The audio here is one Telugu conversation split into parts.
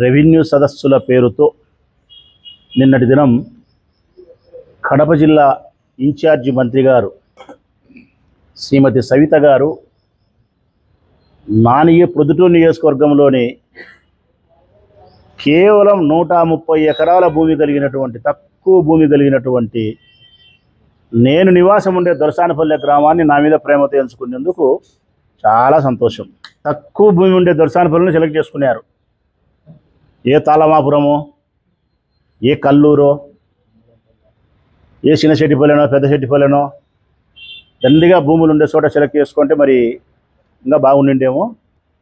రెవెన్యూ సదస్సుల పేరుతో నిన్నటి దినం కడప జిల్లా ఇన్ఛార్జి మంత్రి గారు శ్రీమతి సవిత గారు ప్రొద్దుటూరు నియోజకవర్గంలోని కేవలం 130 ఎకరాల భూమి కలిగినటువంటి తక్కువ భూమి కలిగినటువంటి నేను నివాసం ఉండే దొరసానపల్లె గ్రామాన్ని నా మీద ప్రేమతో ఎంచుకునేందుకు చాలా సంతోషం. తక్కువ భూమి ఉండే దొరసానపల్లిని సెలెక్ట్ చేసుకున్నారు. ఏ తాళమాపురమో, ఏ కల్లూరో, ఏ చిన్నశెట్టిపల్లెనో, పెద్ద శెట్టిపల్లెనో దండిగా భూములు ఉండే చోట సెలెక్ట్ చేసుకుంటే మరి ఇంకా బాగుండేమో.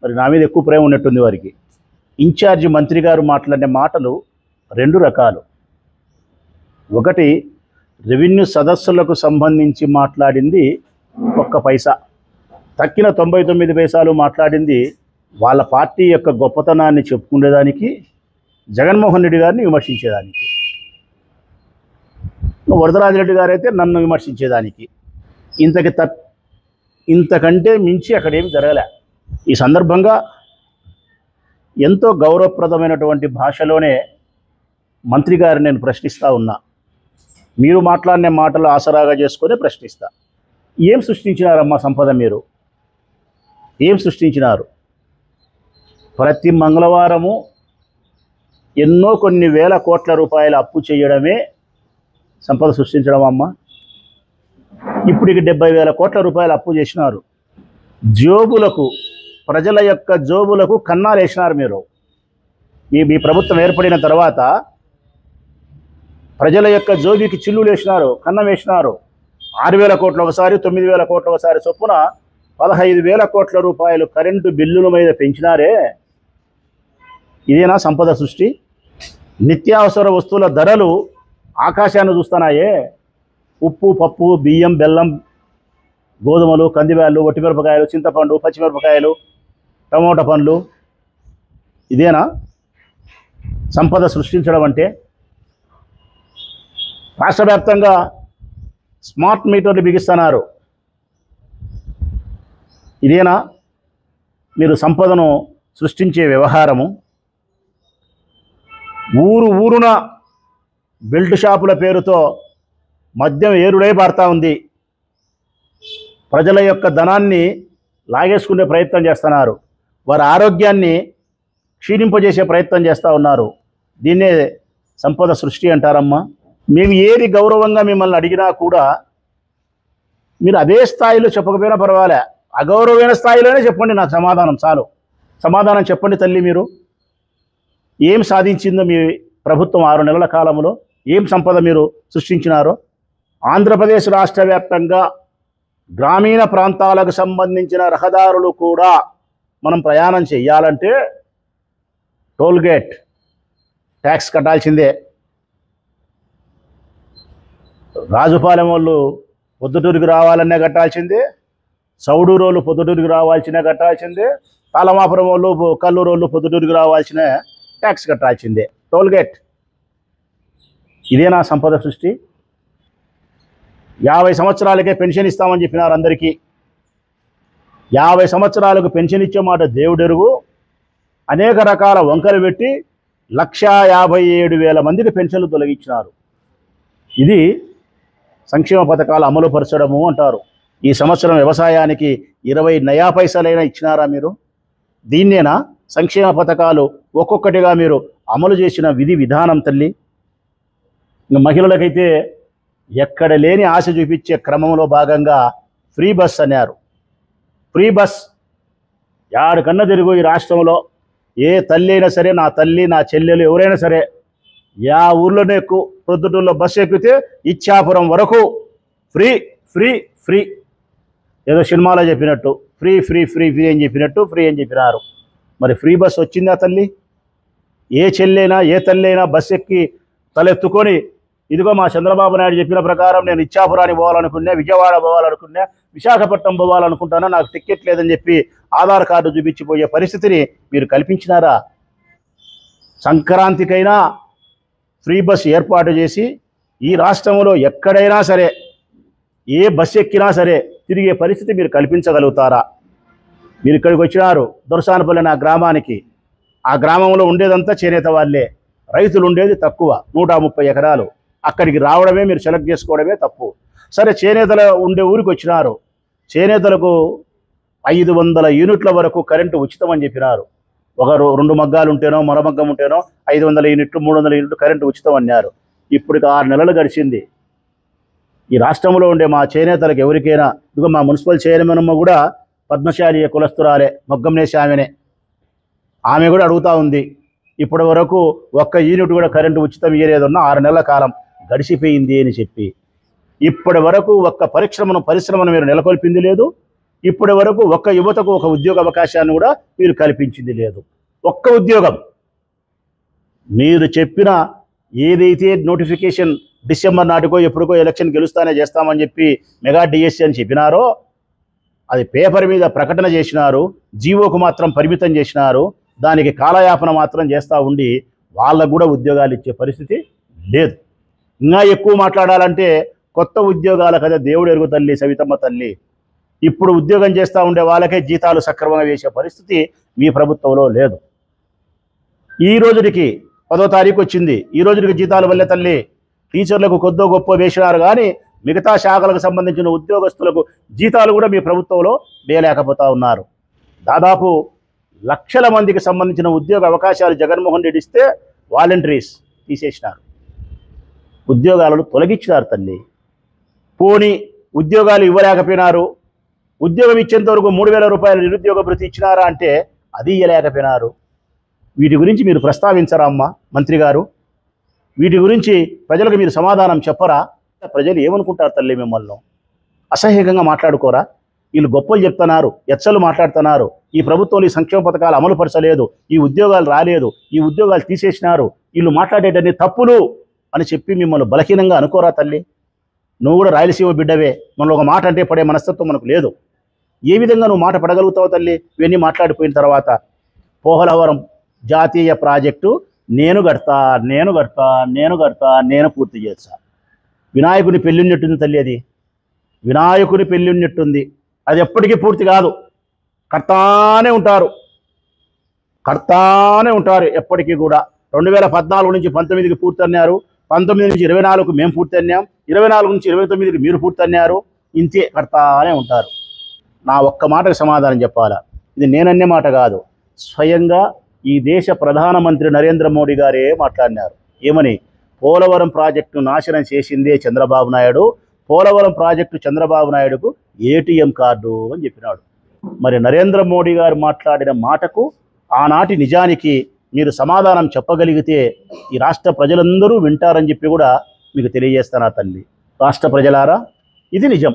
మరి నా మీద ఎక్కువ ప్రేమ ఉన్నట్టుంది వారికి. ఇన్ఛార్జి మంత్రి గారు మాట్లాడే మాటలు రెండు రకాలు. ఒకటి రెవెన్యూ సదస్సులకు సంబంధించి మాట్లాడింది 1 పైసా, తక్కిన 99 పైసలు మాట్లాడింది వాళ్ళ పార్టీ యొక్క గొప్పతనాన్ని చెప్పుకునేదానికి, జగన్మోహన్ రెడ్డి గారిని విమర్శించేదానికి. వరదరాజిరెడ్డి గారైతే నన్ను విమర్శించేదానికి. ఇంతకంటే మించి అక్కడేమి జరగలే. ఈ సందర్భంగా ఎంతో గౌరవప్రదమైనటువంటి భాషలోనే మంత్రి గారిని నేను ప్రశ్నిస్తూ ఉన్నా. మీరు మాట్లాడిన మాటలు ఆసరాగా చేసుకొని ప్రశ్నిస్తా. ఏం సృష్టించినారమ్మా సంపద? మీరు ఏం సృష్టించినారు? ప్రతి మంగళవారము కొన్ని వేల కోట్ల రూపాయల అప్పు చేయడమే సంపద సృష్టించడం అమ్మా. ఇప్పటికి 70,000 కోట్ల రూపాయల అప్పు చేసినారు. జోబులకు, ప్రజల యొక్క జోబులకు కన్నాలు వేసినారు మీరు. మీ ప్రభుత్వం ఏర్పడిన తర్వాత ప్రజల యొక్క జోబికి చిల్లులు వేసినారు, కన్నం వేసినారు. 6,000 కోట్ల ఒకసారి, 9,000 కోట్ల ఒకసారి చొప్పున 15,000 కోట్ల రూపాయలు కరెంటు బిల్లుల మీద పెంచినారే. ఇదేనా సంపద సృష్టి? నిత్యావసర వస్తువుల ధరలు ఆకాశాన్ని చూస్తున్నాయే. ఉప్పు, పప్పు, బియ్యం, బెల్లం, గోధుమలు, కందిబ్యాళ్ళు, వట్టిమిరపకాయలు, చింతపండు, పచ్చిమిరపకాయలు, టమోటా పండ్లు. ఇదేనా సంపద సృష్టించడం అంటే? రాష్ట్ర వ్యాప్తంగా స్మార్ట్ మీటర్లు బిగిస్తున్నారు. ఇదేనా మీరు సంపదను సృష్టించే వ్యవహారము? ఊరున బెల్ట్ షాపుల పేరుతో మద్యం ఏరుడై పారుతూ ఉంది. ప్రజల యొక్క ధనాన్ని లాగేసుకునే ప్రయత్నం చేస్తున్నారు. వారి ఆరోగ్యాన్ని క్షీణింపజేసే ప్రయత్నం చేస్తూ ఉన్నారు. దీన్నే సంపద సృష్టి అంటారమ్మా. మేము ఏది గౌరవంగా మిమ్మల్ని అడిగినా కూడా మీరు అదే స్థాయిలో చెప్పకపోయినా పర్వాలే, అగౌరవమైన స్థాయిలోనే చెప్పండి. నాకు సమాధానం చాలు. సమాధానం చెప్పండి తల్లి. మీరు ఏం సాధించిందో మీ ప్రభుత్వం 6 నెలల కాలంలో, ఏం సంపద మీరు సృష్టించినారో. ఆంధ్రప్రదేశ్ రాష్ట్ర వ్యాప్తంగా గ్రామీణ ప్రాంతాలకు సంబంధించిన రహదారులు కూడా మనం ప్రయాణం చేయాలంటే టోల్గేట్ ట్యాక్స్ కట్టాల్సిందే. రాజుపాలెం వాళ్ళు పొద్దుటూరుకి రావాలనే కట్టాల్సిందే, సౌడూరు వాళ్ళు పొద్దుటూరుకి రావాల్సిన కట్టాల్సిందే, తాళమాపురం వాళ్ళు, కల్లూరు వాళ్ళు పొద్దుటూరుకి రావాల్సిన ట్యాక్స్ కట్టాల్సిందే, టోల్గేట్. ఇదేనా సంపద సృష్టి? 50 సంవత్సరాలకే పెన్షన్ ఇస్తామని చెప్పినారు అందరికీ. 50 సంవత్సరాలకు పెన్షన్ ఇచ్చే మాట దేవుడెరుగు. అనేక రకాల వంకలు పెట్టి 1,57,000 మందికి పెన్షన్లు తొలగించినారు. ఇది సంక్షేమ పథకాలు అమలు పరచడము అంటారు. ఈ సంవత్సరం వ్యవసాయానికి 20 నయా పైసలైనా ఇచ్చినారా మీరు? దీన్నేనా సంక్షేమ పథకాలు ఒక్కొక్కటిగా మీరు అమలు చేసిన విధి విధానం తల్లి? మహిళలకైతే ఎక్కడ లేని ఆశ చూపించే క్రమంలో భాగంగా ఫ్రీ బస్ అన్నారు. ఫ్రీ బస్ యాడికన్నా తిరుగు ఈ రాష్ట్రంలో ఏ తల్లి అయినా సరే, నా తల్లి, నా చెల్లెలు ఎవరైనా సరే, ఊర్లోనే ఎక్కువ ప్రొద్దుటూరులో బస్సు ఎక్కితే ఇచ్చాపురం వరకు ఫ్రీ ఫ్రీ ఫ్రీ. ఏదో సినిమాలో చెప్పినట్టు ఫ్రీ ఫ్రీ ఫ్రీ ఫ్రీ అని చెప్పినట్టు ఫ్రీ అని చెప్పినారు. మరి ఫ్రీ బస్ వచ్చిందా తల్లి? ఏ చెల్లైనా, ఏ తల్లి అయినా బస్సు ఎక్కి తలెత్తుకొని, ఇదిగో మా చంద్రబాబు నాయుడు చెప్పిన ప్రకారం నేను ఇచ్చాపురానికి పోవాలనుకున్నా, విజయవాడ పోవాలనుకున్నా, విశాఖపట్నం పోవాలనుకుంటానా, నాకు టికెట్ లేదని చెప్పి ఆధార్ కార్డు చూపించిపోయే పరిస్థితిని మీరు కల్పించినారా? సంక్రాంతికైనా ఫ్రీ బస్ ఏర్పాటు చేసి ఈ రాష్ట్రంలో ఎక్కడైనా సరే, ఏ బస్సు ఎక్కినా సరే తిరిగే పరిస్థితి మీరు కల్పించగలుగుతారా? మీరు ఇక్కడికి వచ్చినారు, దొరసానపల్లి నా గ్రామానికి. ఆ గ్రామంలో ఉండేదంతా చేనేత వాళ్ళే, రైతులు ఉండేది తక్కువ, 130 ఎకరాలు. అక్కడికి రావడమే మీరు సెలెక్ట్ చేసుకోవడమే తప్పు. సరే, చేనేతల ఉండే ఊరికి వచ్చినారు. చేనేతలకు 500 యూనిట్ల వరకు కరెంటు ఉచితం అని చెప్పినారు. ఒక 2 మగ్గాలు ఉంటేనో మరో మగ్గం ఉంటేనో 500 యూనిట్లు 300 యూనిట్లు కరెంటు ఉచితం అన్నారు. ఇప్పటికి 6 నెలలు గడిచింది. ఈ రాష్ట్రంలో ఉండే మా చేనేతలకు ఎవరికైనా, ఇదిగో మా మున్సిపల్ చైర్మన్ అమ్మ కూడా పద్మశాలి కులస్తురాలే, మొగ్గంనేసి ఆమె కూడా అడుగుతూ ఉంది. ఇప్పటి వరకు ఒక్క యూనిట్ కూడా కరెంటు ఉచితం ఇయ్యలేదన్న 6 నెలల కాలం గడిచిపోయింది అని చెప్పి, ఇప్పటి వరకు ఒక్క పరిశ్రమను మీరు నెలకొల్పింది లేదు. ఇప్పటి వరకు ఒక్క యువతకు ఒక ఉద్యోగ అవకాశాన్ని కూడా మీరు కల్పించింది లేదు. ఒక్క ఉద్యోగం మీరు చెప్పిన ఏదైతే నోటిఫికేషన్ డిసెంబర్ నాటికో ఎప్పుడుకో ఎలక్షన్ గెలుస్తానే చేస్తామని చెప్పి మెగా డిఎస్సి అని చెప్పినారో, అది పేపర్ మీద ప్రకటన చేసినారు, జీవోకు మాత్రం పరిమితం చేసినారు. దానికి కాలయాపన మాత్రం చేస్తూ ఉండి వాళ్ళకు కూడా ఉద్యోగాలు ఇచ్చే పరిస్థితి లేదు. ఇంకా ఎక్కువ మాట్లాడాలంటే కొత్త ఉద్యోగాల కదా దేవుడు ఎరుగు తల్లి, సవితమ్మ తల్లి. ఇప్పుడు ఉద్యోగం చేస్తూ ఉండే వాళ్ళకే జీతాలు సక్రమంగా వేసే పరిస్థితి మీ ప్రభుత్వంలో లేదు. ఈ రోజుకి 10వ తారీఖు వచ్చింది, ఈ రోజుకి జీతాలు వల్లే తల్లి. టీచర్లకు కొద్దో గొప్ప వేసినారు కానీ మిగతా శాఖలకు సంబంధించిన ఉద్యోగస్తులకు జీతాలు కూడా మీ ప్రభుత్వంలో వేయలేకపోతా ఉన్నారు. దాదాపు లక్షల మందికి సంబంధించిన ఉద్యోగ అవకాశాలు జగన్మోహన్ రెడ్డి ఇస్తే వాలంటీర్స్ తీసేసినారు, ఉద్యోగాలను తొలగించినారు తల్లి. పోనీ ఉద్యోగాలు ఇవ్వలేకపోయినారు, ఉద్యోగం ఇచ్చేంత వరకు 3000 రూపాయలు నిరుద్యోగ భృతి ఇచ్చినారా అంటే అది ఇవ్వలేకపోయినారు. వీటి గురించి మీరు ప్రస్తావించరా అమ్మా మంత్రి గారు? వీటి గురించి ప్రజలకు మీరు సమాధానం చెప్పరా? ప్రజలు ఏమనుకుంటారు తల్లి? మిమ్మల్ని అసహ్యంగా మాట్లాడుకోరా? వీళ్ళు గొప్పలు చెప్తున్నారు, ఎచ్చలు మాట్లాడుతున్నారు, ఈ ప్రభుత్వంలో ఈ సంక్షేమ పథకాలు అమలు పరచలేదు, ఈ ఉద్యోగాలు రాలేదు, ఈ ఉద్యోగాలు తీసేసినారు, వీళ్ళు మాట్లాడేటన్ని తప్పులు అని చెప్పి మిమ్మల్ని బలహీనంగా అనుకోరా తల్లి? నువ్వు కూడా రాయలసీమ బిడ్డవే, మనలో ఒక మాట అంటే పడే మనస్తత్వం మనకు లేదు. ఏ విధంగా నువ్వు మాట పడగలుగుతావు తల్లి? ఇవన్నీ మాట్లాడిపోయిన తర్వాత పోలవరం జాతీయ ప్రాజెక్టు నేను కడతా నేను పూర్తి చేస్తా. వినాయకుని పెళ్ళిన్నట్టుంది తల్లి, అది వినాయకుని పెళ్ళిన్నట్టుంది. అది ఎప్పటికీ పూర్తి కాదు, కడతానే ఉంటారు ఎప్పటికీ కూడా. 2014 నుంచి 19కి పూర్తి అన్నారు, 19 నుంచి 24కు మేము పూర్తి అన్నాం, 24 నుంచి 29కి మీరు పూర్తి అన్నారు. ఇంతే కడతానే ఉంటారు. నా ఒక్క మాటకు సమాధానం చెప్పాలా? ఇది నేనన్నే మాట కాదు, స్వయంగా ఈ దేశ ప్రధానమంత్రి నరేంద్ర మోడీ గారే మాట్లాడినారు. ఏమని? పోలవరం ప్రాజెక్టు నాశనం చేసిందే చంద్రబాబు నాయుడు, పోలవరం ప్రాజెక్టు చంద్రబాబు నాయుడుకు ఏటీఎం కార్డు అని చెప్పినాడు. మరి నరేంద్ర మోడీ గారు మాట్లాడిన మాటకు, ఆనాటి నిజానికి మీరు సమాధానం చెప్పగలిగితే ఈ రాష్ట్ర ప్రజలందరూ వింటారని చెప్పి కూడా మీకు తెలియజేస్తానా తల్లి. రాష్ట్ర ప్రజలారా, ఇది నిజం.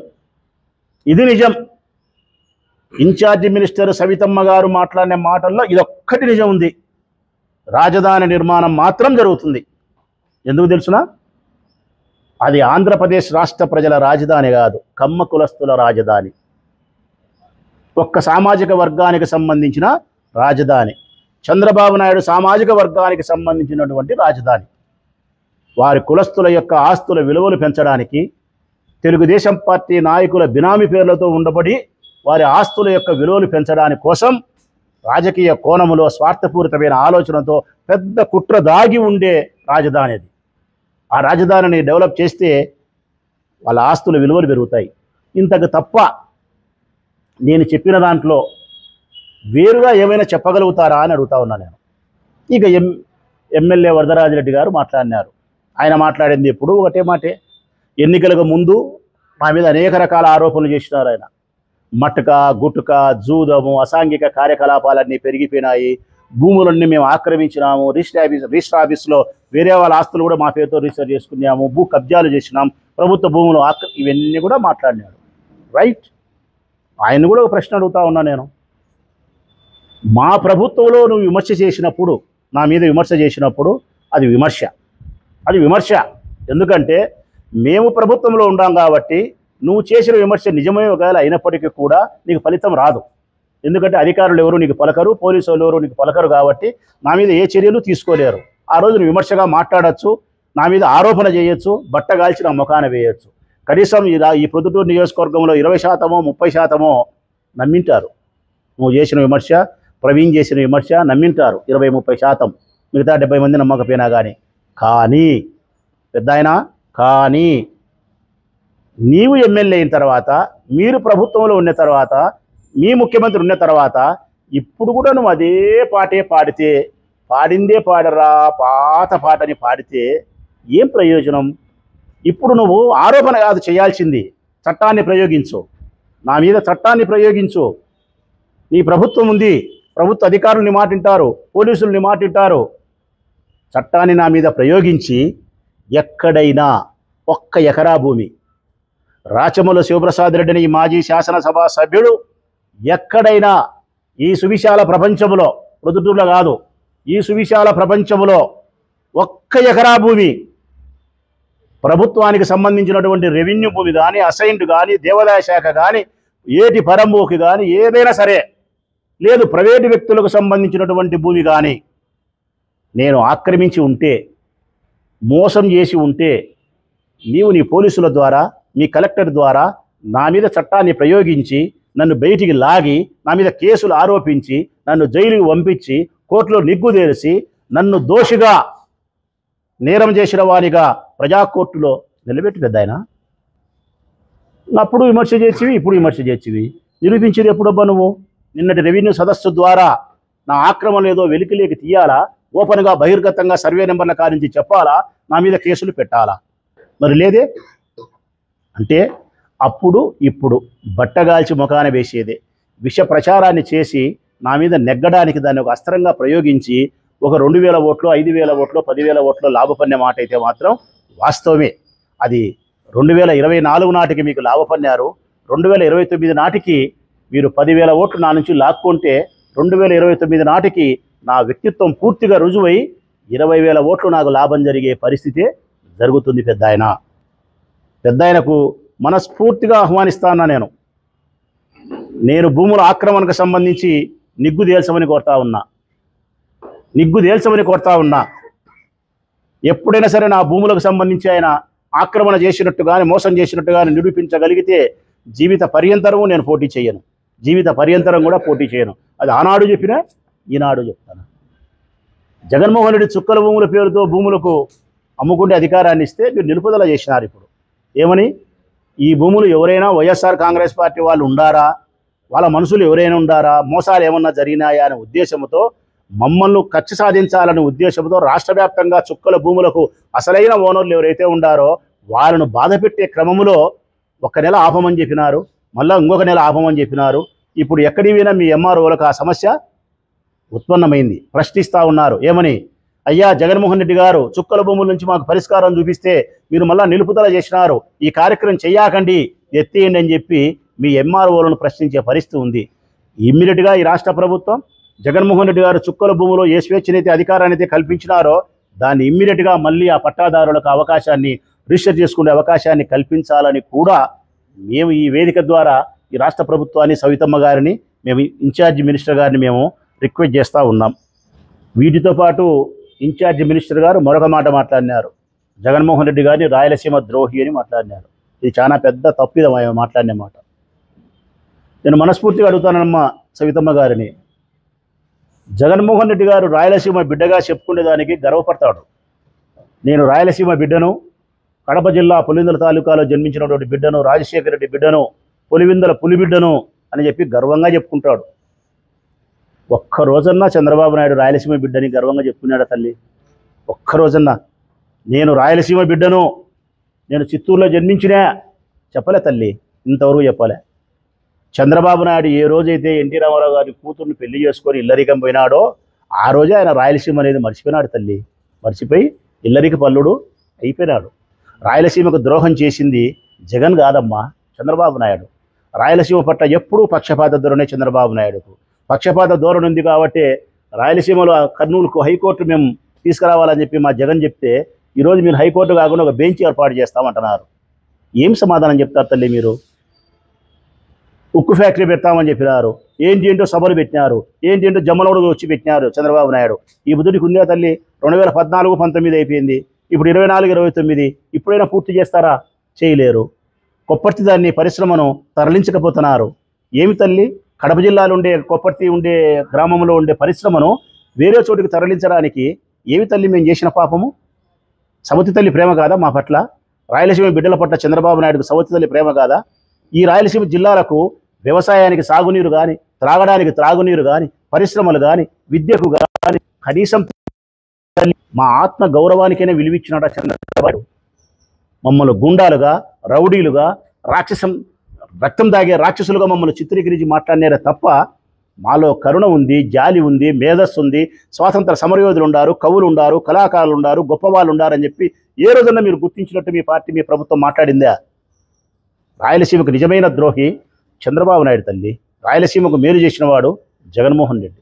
ఇన్ఛార్జి మినిస్టర్ సవితమ్మ గారు మాట్లాడిన మాటల్లో ఇదొక్కటి నిజం ఉంది. రాజధాని నిర్మాణం మాత్రం జరుగుతుంది. ఎందుకు తెలుసునా? అది ఆంధ్రప్రదేశ్ రాష్ట్ర ప్రజల రాజధాని కాదు, కమ్మ కులస్తుల రాజధాని, ఒక్క సామాజిక వర్గానికి సంబంధించిన రాజధాని, చంద్రబాబు నాయుడు సామాజిక వర్గానికి సంబంధించినటువంటి రాజధాని. వారి కులస్తుల యొక్క ఆస్తుల విలువలు పెంచడానికి, తెలుగుదేశం పార్టీ నాయకుల బినామీ పేర్లతో ఉండబడి వారి ఆస్తుల యొక్క విలువలు పెంచడానికి కోసం రాజకీయ కోణములో స్వార్థపూరితమైన ఆలోచనతో పెద్ద కుట్ర దాగి ఉండే రాజధాని అది. ఆ రాజధానిని డెవలప్ చేస్తే వాళ్ళ ఆస్తుల విలువలు పెరుగుతాయి. ఇంతకు తప్ప నేను చెప్పిన దాంట్లో వేరుగా ఏమైనా చెప్పగలుగుతారా అని అడుగుతా ఉన్నా నేను. ఇక ఎమ్మెల్యే వరదరాజిరెడ్డి గారు మాట్లాడినారు. ఆయన మాట్లాడింది ఎప్పుడు ఒకటే మాటే. ఎన్నికలకు ముందు మా మీద అనేక రకాల ఆరోపణలు చేసినారు ఆయన. మట్క, గుట్క, జూదము, అసాంఘిక కార్యకలాపాలన్నీ పెరిగిపోయినాయి, భూములన్నీ మేము ఆక్రమించినాము, రిజిస్టర్ ఆఫీస్లో వేరే వాళ్ళ ఆస్తులు కూడా మా పేరుతో రిజిస్టర్ చేసుకున్నాము, భూ కబ్జాలు చేసినాం, ప్రభుత్వ భూములు ఇవన్నీ కూడా మాట్లాడినాడు. రైట్. ఆయన కూడా ఒక ప్రశ్న అడుగుతా ఉన్నా నేను. మా ప్రభుత్వంలో నువ్వు విమర్శ చేసినప్పుడు, నా మీద విమర్శ చేసినప్పుడు అది విమర్శ. ఎందుకంటే మేము ప్రభుత్వంలో ఉన్నాం కాబట్టి నువ్వు చేసిన విమర్శ నిజమే ఒకవేళ అయినప్పటికీ కూడా నీకు ఫలితం రాదు. ఎందుకంటే అధికారులు ఎవరు నీకు పలకరు, పోలీసు వాళ్ళు ఎవరు నీకు పలకరు కాబట్టి నా మీద ఏ చర్యలు తీసుకోలేరు. ఆ రోజు నువ్వు విమర్శగా మాట్లాడచ్చు, నా మీద ఆరోపణ చేయొచ్చు, బట్టగాల్చి నా ముఖాన వేయచ్చు. కనీసం ఈ ప్రొద్దుటూరు నియోజకవర్గంలో 20%, 30% నమ్మింటారు నువ్వు చేసిన విమర్శ. ప్రవీణ్ చేసిన విమర్శ నమ్మింటారు 20-30%, మిగతా 70 మంది నమ్మకపోయినా కానీ. కానీ పెద్దాయన, కానీ నీవు ఎమ్మెల్యే అయిన తర్వాత, మీరు ప్రభుత్వంలో ఉన్న తర్వాత, మీ ముఖ్యమంత్రి ఉన్న తర్వాత ఇప్పుడు కూడా నువ్వు అదే పాటే పాడితే, పాడిందే పాడరా పాత పాటని పాడితే ఏం ప్రయోజనం? ఇప్పుడు నువ్వు ఆరోపణ కాదు చేయాల్సింది, చట్టాన్ని ప్రయోగించు, నా మీద చట్టాన్ని ప్రయోగించు. నీ ప్రభుత్వం ఉంది, ప్రభుత్వ అధికారుల్ని మాటింటారు, పోలీసుల్ని మాటింటారు. చట్టాన్ని నా మీద ప్రయోగించి ఎక్కడైనా 1 ఎకరా భూమి, రాచమూల శివప్రసాద్ రెడ్డిని ఈ మాజీ శాసనసభ సభ్యుడు ఎక్కడైనా ఈ సువిశాల ప్రపంచంలో, ప్రొద్దుటూరులో కాదు, ఈ సువిశాల ప్రపంచంలో 1 ఎకరా భూమి ప్రభుత్వానికి సంబంధించినటువంటి రెవెన్యూ భూమి కానీ, అసైన్డ్ కానీ, దేవాదాయ శాఖ కానీ, ఏటి పరంబోకి కానీ ఏదైనా సరే, లేదు ప్రైవేటు వ్యక్తులకు సంబంధించినటువంటి భూమి కానీ నేను ఆక్రమించి ఉంటే, మోసం చేసి ఉంటే, నీవు నీ పోలీసుల ద్వారా, మీ కలెక్టర్ ద్వారా నా మీద చట్టాన్ని ప్రయోగించి నన్ను బయటికి లాగి, నా మీద కేసులు ఆరోపించి, నన్ను జైలుకి పంపించి, కోర్టులో నిగ్గుదేల్చి, నన్ను దోషిగా, నేరం చేసిన వారిగా ప్రజాకోర్టులో నిలబెట్టి పెద్దాయన. అప్పుడు విమర్శ చేసివి, ఇప్పుడు విమర్శ చేసివి. నిరూపించేది ఎప్పుడబ్బా నువ్వు? నిన్నటి రెవెన్యూ సదస్సు ద్వారా నా ఆక్రమణ ఏదో వెలికిలేకి తీయాలా, ఓపెన్గా బహిర్గతంగా సర్వే నెంబర్ల కారించి చెప్పాలా, నా మీద కేసులు పెట్టాలా? మరి లేదే. అంటే అప్పుడు ఇప్పుడు బట్టగాల్చి ముఖాన వేసేదే, విష ప్రచారాన్ని చేసి నా మీద నెగ్గడానికి దాన్ని ఒక అస్త్రంగా ప్రయోగించి ఒక 2000 ఓట్లు, 5000 ఓట్లు, 10,000 ఓట్లు లాభపడిన మాట అయితే మాత్రం వాస్తవమే. అది 2024 నాటికి మీకు లాభపడినారు. 2029 నాటికి మీరు 10,000 ఓట్లు నా నుంచి లాక్కుంటే 2029 నాటికి నా వ్యక్తిత్వం పూర్తిగా రుజువై 20,000 ఓట్లు నాకు లాభం జరిగే పరిస్థితే జరుగుతుంది. పెద్దాయనకు మనస్ఫూర్తిగా ఆహ్వానిస్తాను. నేను భూముల ఆక్రమణకు సంబంధించి నిగ్గు తేల్చమని కోరుతా ఉన్నా. ఎప్పుడైనా సరే నా భూములకు సంబంధించి ఆయన ఆక్రమణ చేసినట్టు కానీ, మోసం చేసినట్టు కానీ నిరూపించగలిగితే జీవిత పర్యంతరము నేను పోటీ చేయను, జీవిత పర్యంతరం కూడా పోటీ చేయను. అది ఆనాడు చెప్పినా ఈనాడు చెప్తాను. జగన్మోహన్ రెడ్డి చుక్కల భూముల పేరుతో భూములకు అమ్ముకుంటే అధికారాన్ని ఇస్తే మీరు నిలుపుదల చేసినారు. ఇప్పుడు ఏమని, ఈ భూములు ఎవరైనా వైఎస్ఆర్ కాంగ్రెస్ పార్టీ వాళ్ళు ఉండారా, వాళ్ళ మనుషులు ఎవరైనా ఉండారా, మోసాలు ఏమన్నా జరిగినాయా అనే ఉద్దేశంతో, మమ్మల్ని కక్ష సాధించాలనే ఉద్దేశంతో రాష్ట్ర వ్యాప్తంగా చుక్కల భూములకు అసలైన ఓనర్లు ఎవరైతే ఉండారో వాళ్ళను బాధ పెట్టే క్రమంలో 1 నెల ఆపమని చెప్పినారు, మళ్ళీ ఇంకొక నెల ఆపమని చెప్పినారు. ఇప్పుడు ఎక్కడికి పోయినా మీ ఎంఆర్ఓలకు ఆ సమస్య ఉత్పన్నమైంది. ప్రశ్నిస్తూ ఉన్నారు. ఏమని, అయ్యా జగన్మోహన్ రెడ్డి గారు చుక్కల భూముల నుంచి మాకు పరిష్కారం చూపిస్తే మీరు మళ్ళీ నిలుపుదల చేసినారు, ఈ కార్యక్రమం చెయ్యకండి, ఎత్తేయండి అని చెప్పి మీ ఎంఆర్ఓలను ప్రశ్నించే పరిస్థితి ఉంది. ఇమ్మీడియట్గా ఈ రాష్ట్ర ప్రభుత్వం జగన్మోహన్ రెడ్డి గారు చుక్కల భూములో ఏ స్వేచ్ఛనైతే అధికారాన్ని అయితే కల్పించినారో దాన్ని ఇమ్మీడియట్గా మళ్ళీ ఆ పట్టాదారులకు అవకాశాన్ని, రిజిస్టర్ చేసుకునే అవకాశాన్ని కల్పించాలని కూడా మేము ఈ వేదిక ద్వారా ఈ రాష్ట్ర ప్రభుత్వాన్ని, సవితమ్మ గారిని, మేము ఇన్ఛార్జి మినిస్టర్ గారిని మేము రిక్వెస్ట్ చేస్తూ ఉన్నాం. వీటితో పాటు ఇన్ఛార్జి మినిస్టర్ గారు మరొక మాట మాట్లాడినారు, జగన్మోహన్ రెడ్డి గారిని రాయలసీమ ద్రోహి అని మాట్లాడినారు. ఇది చాలా పెద్ద తప్పిదం మాట్లాడిన మాట. నేను మనస్ఫూర్తిగా అడుగుతానమ్మా సవితమ్మ గారిని, జగన్మోహన్ రెడ్డి గారు రాయలసీమ బిడ్డగా చెప్పుకునేదానికి గర్వపడతాడు. నేను రాయలసీమ బిడ్డను, కడప జిల్లా పులివెందుల తాలూకాలో జన్మించినటువంటి బిడ్డను, రాజశేఖర రెడ్డి బిడ్డను, పులివెందుల పులి బిడ్డను అని చెప్పి గర్వంగా చెప్పుకుంటాడు. ఒక్కరోజన్నా చంద్రబాబు నాయుడు రాయలసీమ బిడ్డని గర్వంగా చెప్పుకున్నాడా తల్లి? ఒక్కరోజన్నా నేను రాయలసీమ బిడ్డను, నేను చిత్తూరులో జన్మించినా చెప్పలే తల్లి, ఇంతవరకు చెప్పలే. చంద్రబాబు నాయుడు ఏ రోజైతే ఎన్టీ రామారావు గారి కూతుర్ని పెళ్లి చేసుకొని ఇల్లరికం పోయినాడో ఆ రోజే ఆయన రాయలసీమ అనేది మర్చిపోయినాడు తల్లి. మర్చిపోయి ఇల్లరిక పల్లుడు అయిపోయినాడు. రాయలసీమకు ద్రోహం చేసింది జగన్ కాదమ్మా, చంద్రబాబు నాయుడు. రాయలసీమ పట్ల ఎప్పుడూ పక్షపాత ధోరణి చంద్రబాబు నాయుడుకు. పక్షపాత ధోరణి ఉంది కాబట్టి రాయలసీమలో కర్నూలుకు హైకోర్టు మేము తీసుకురావాలని చెప్పి మా జగన్ చెప్తే ఈరోజు మీరు హైకోర్టు కాకుండా ఒక బెంచ్ ఏర్పాటు చేస్తామంటున్నారు. ఏం సమాధానం చెప్తారు తల్లి మీరు? ఉక్కు ఫ్యాక్టరీ పెడతామని చెప్పినారు, ఏంటో సభలు పెట్టినారు, ఏంటో జమ్మలోడు వచ్చి పెట్టినారు చంద్రబాబు నాయుడు. ఈ బుద్ధుడికి ఉందా తల్లి? 2014-19 అయిపోయింది, ఇప్పుడు 24-29. ఇప్పుడైనా పూర్తి చేస్తారా? చేయలేరు. కొప్పర్తి దాన్ని పరిశ్రమను తరలించకపోతున్నారు. ఏమి తల్లి? కడప జిల్లాలో ఉండే కొప్పర్తి ఉండే గ్రామంలో ఉండే పరిశ్రమను వేరే చోటుకి తరలించడానికి ఏమి తల్లి మేము చేసిన పాపము? సవతి తల్లి ప్రేమ కాదా మా పట్ల? రాయలసీమ బిడ్డల పట్ల చంద్రబాబు నాయుడుకు సవతి తల్లి ప్రేమ కాదా? ఈ రాయలసీమ జిల్లాలకు వ్యవసాయానికి సాగునీరు కానీ, త్రాగడానికి త్రాగునీరు కానీ, పరిశ్రమలు కానీ, విద్యకు కానీ కనీసం మా ఆత్మ గౌరవానికైనా విలువిచ్చినాడా చంద్రబాబు? మమ్మల్ని గుండాలుగా, రౌడీలుగా, రక్తం దాగే రాక్షసులుగా మమ్మల్ని చిత్రీకరించి మాట్లాడినారే తప్ప మాలో కరుణ ఉంది, జాలి ఉంది, మేధస్సు ఉంది, స్వాతంత్ర సమరయోధులు ఉన్నారు, కవులు ఉన్నారు, కళాకారులు ఉన్నారు, గొప్పవాళ్ళు ఉన్నారని చెప్పి ఏ రోజున మీరు గుర్తించినట్టు మీ పార్టీ, మీ ప్రభుత్వం మాట్లాడిందా? రాయలసీమకు నిజమైన ద్రోహి చంద్రబాబు నాయుడు తల్లి. రాయలసీమకు మేలు చేసిన వాడు జగన్మోహన్ రెడ్డి.